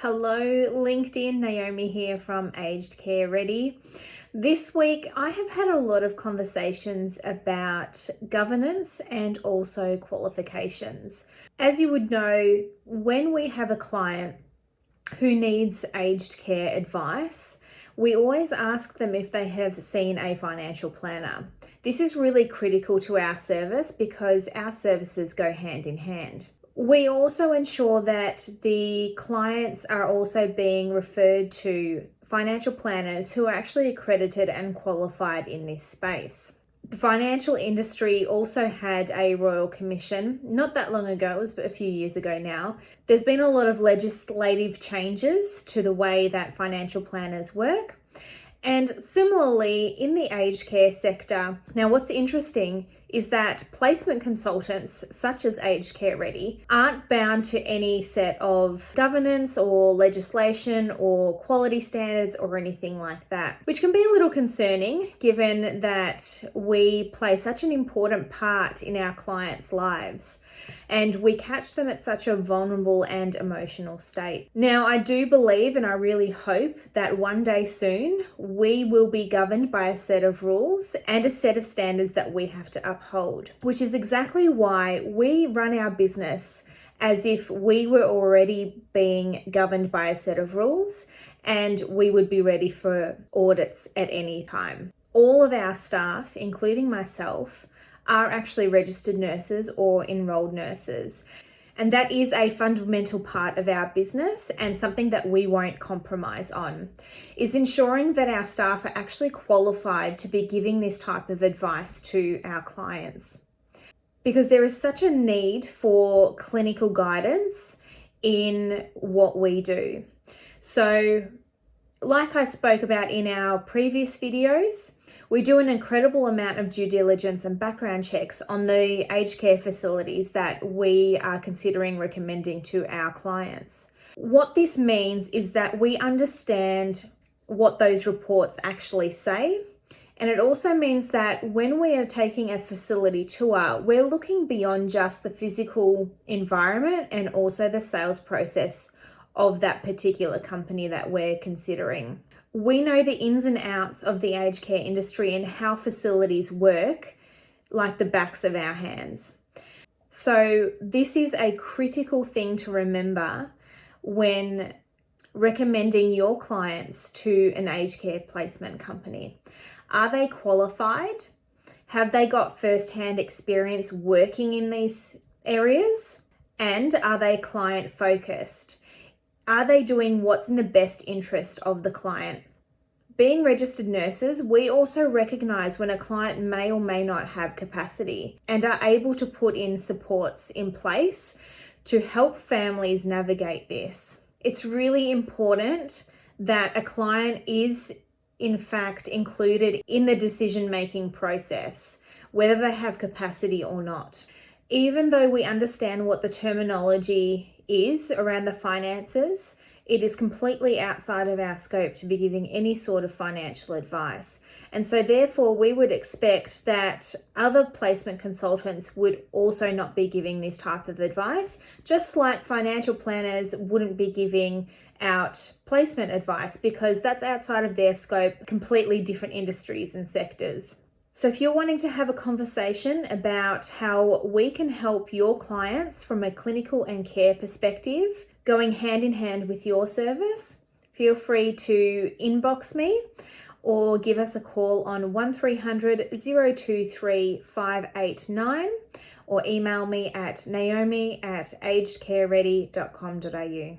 Hello LinkedIn, Naomi here from Aged Care Ready. This week I have had a lot of conversations about governance and also qualifications. As you would know, when we have a client who needs aged care advice, we always ask them if they have seen a financial planner. This is really critical to our service because our services go hand in hand. We also ensure that the clients are also being referred to financial planners who are actually accredited and qualified in this space. The financial industry also had a Royal Commission not that long ago, it was a few years ago now. There's been a lot of legislative changes to the way that financial planners work. And similarly, in the aged care sector, now what's interesting is that placement consultants, such as Aged Care Ready, aren't bound to any set of governance or legislation or quality standards or anything like that, which can be a little concerning given that we play such an important part in our clients' lives and we catch them at such a vulnerable and emotional state. Now, I do believe and I really hope that one day soon we will be governed by a set of rules and a set of standards that we have to uphold, which is exactly why we run our business as if we were already being governed by a set of rules and we would be ready for audits at any time. All of our staff, including myself, are actually registered nurses or enrolled nurses. And that is a fundamental part of our business and something that we won't compromise on, is ensuring that our staff are actually qualified to be giving this type of advice to our clients. Because there is such a need for clinical guidance in what we do. So, like I spoke about in our previous videos, we do an incredible amount of due diligence and background checks on the aged care facilities that we are considering recommending to our clients. What this means is that we understand what those reports actually say. And it also means that when we are taking a facility tour, we're looking beyond just the physical environment and also the sales process of that particular company that we're considering. We know the ins and outs of the aged care industry and how facilities work like the backs of our hands. So this is a critical thing to remember when recommending your clients to an aged care placement company. Are they qualified? Have they got first-hand experience working in these areas? And are they client focused? Are they doing what's in the best interest of the client? Being registered nurses, we also recognize when a client may or may not have capacity and are able to put in supports in place to help families navigate this. It's really important that a client is in fact included in the decision-making process, whether they have capacity or not. Even though we understand what the terminology is around the finances, it is completely outside of our scope to be giving any sort of financial advice. And so therefore we would expect that other placement consultants would also not be giving this type of advice, just like financial planners wouldn't be giving out placement advice because that's outside of their scope, completely different industries and sectors. So if you're wanting to have a conversation about how we can help your clients from a clinical and care perspective, going hand in hand with your service, feel free to inbox me or give us a call on 1300 023 589 or email me at naomi@agedcareready.com.au.